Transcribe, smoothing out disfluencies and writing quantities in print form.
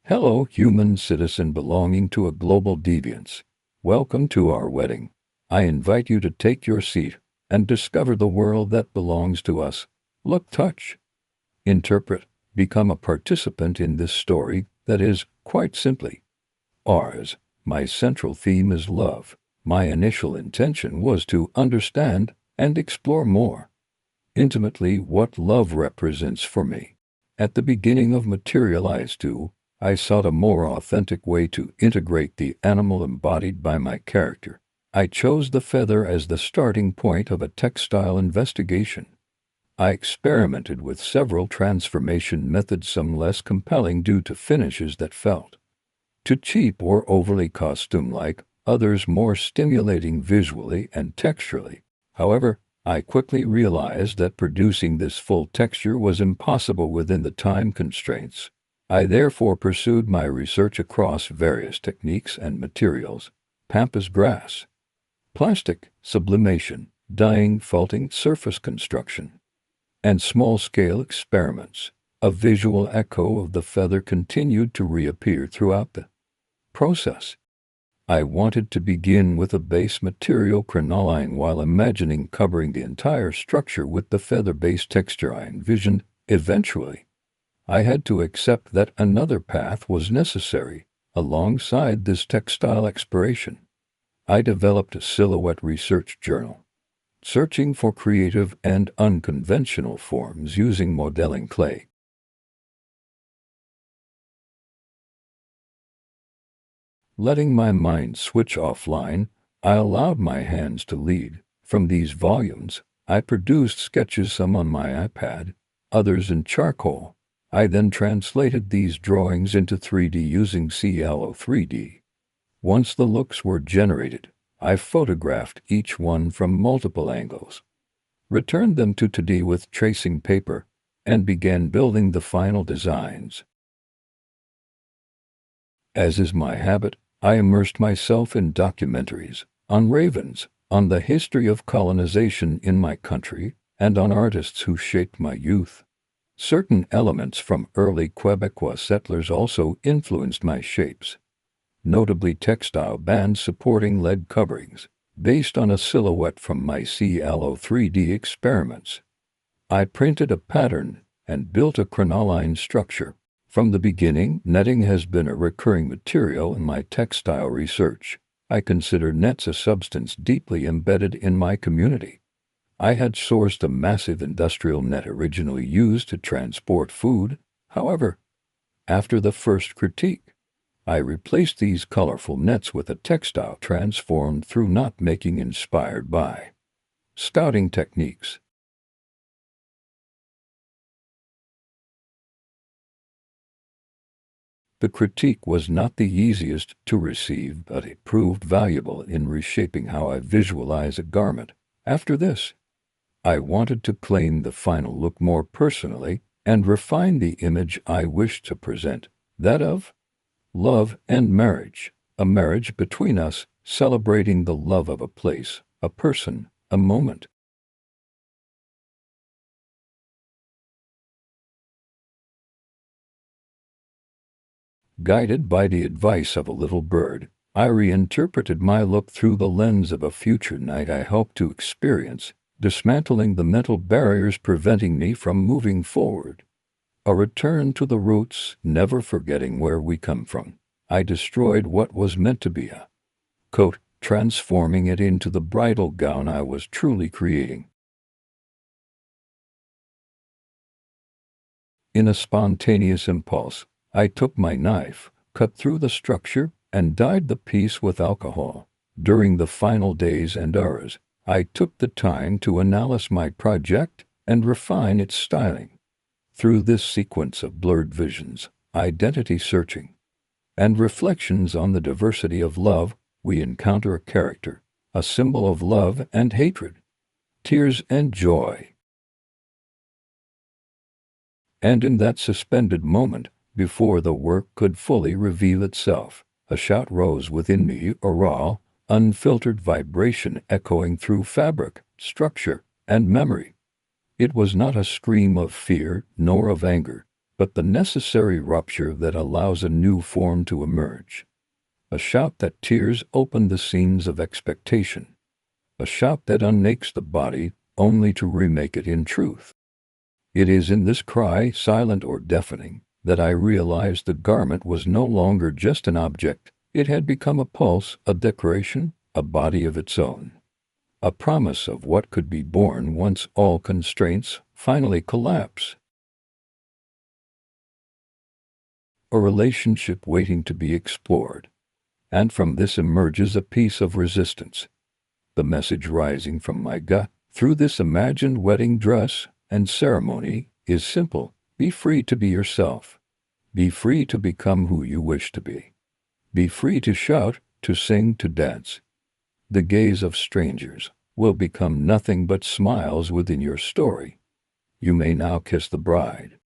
Hello, human citizen belonging to a global deviance. Welcome to our wedding. I invite you to take your seat and discover the world that belongs to us. Look, touch, interpret, become a participant in this story that is, quite simply, ours. My central theme is love. My initial intention was to understand and explore more intimately what love represents for me. At the beginning of Materialize 2, I sought a more authentic way to integrate the animal embodied by my character. I chose the feather as the starting point of a textile investigation. I experimented with several transformation methods, some less compelling due to finishes that felt too cheap or overly costume-like, others more stimulating visually and texturally. However, I quickly realized that producing this full texture was impossible within the time constraints. I therefore pursued my research across various techniques and materials: pampas grass, plastic, sublimation, dyeing, felting, surface construction, and small-scale experiments. A visual echo of the feather continued to reappear throughout the process. I wanted to begin with a base material crinoline while imagining covering the entire structure with the feather-based texture I envisioned. Eventually, I had to accept that another path was necessary. Alongside this textile exploration, I developed a silhouette research journal, searching for creative and unconventional forms using modeling clay. Letting my mind switch offline, I allowed my hands to lead. From these volumes, I produced sketches, some on my iPad, others in charcoal. I then translated these drawings into 3D using CLO 3D. Once the looks were generated, I photographed each one from multiple angles, returned them to 2D with tracing paper, and began building the final designs. As is my habit, I immersed myself in documentaries on ravens, on the history of colonization in my country, and on artists who shaped my youth. Certain elements from early Quebecois settlers also influenced my shapes, notably textile bands supporting lead coverings, based on a silhouette from my CLO 3D experiments. I printed a pattern and built a crinoline structure. From the beginning, netting has been a recurring material in my textile research. I consider nets a substance deeply embedded in my community. I had sourced a massive industrial net originally used to transport food. However, after the first critique, I replaced these colorful nets with a textile transformed through knot-making inspired by scouting techniques. The critique was not the easiest to receive, but it proved valuable in reshaping how I visualize a garment. After this, I wanted to claim the final look more personally and refine the image I wished to present, that of love and marriage, a marriage between us, celebrating the love of a place, a person, a moment. Guided by the advice of a little bird, I reinterpreted my look through the lens of a future night I hoped to experience, dismantling the mental barriers preventing me from moving forward. A return to the roots, never forgetting where we come from. I destroyed what was meant to be a coat, transforming it into the bridal gown I was truly creating. In a spontaneous impulse, I took my knife, cut through the structure, and dyed the piece with alcohol. During the final days and hours, I took the time to analyze my project and refine its styling. Through this sequence of blurred visions, identity searching, and reflections on the diversity of love, we encounter a character, a symbol of love and hatred, tears and joy. And in that suspended moment, before the work could fully reveal itself, a shout rose within me, a raw, unfiltered vibration echoing through fabric, structure, and memory. It was not a scream of fear nor of anger. but the necessary rupture that allows a new form to emerge. A shout that tears open the seams of expectation. A shout that unnakes the body only to remake it in truth. It is in this cry, silent or deafening, that I realized the garment was no longer just an object. It had become a pulse, a decoration, a body of its own. A promise of what could be born once all constraints finally collapse. A relationship waiting to be explored. And from this emerges a piece of resistance. The message rising from my gut through this imagined wedding dress and ceremony is simple. Be free to be yourself. Be free to become who you wish to be. Be free to shout, to sing, to dance. The gaze of strangers will become nothing but smiles within your story. You may now kiss the bride.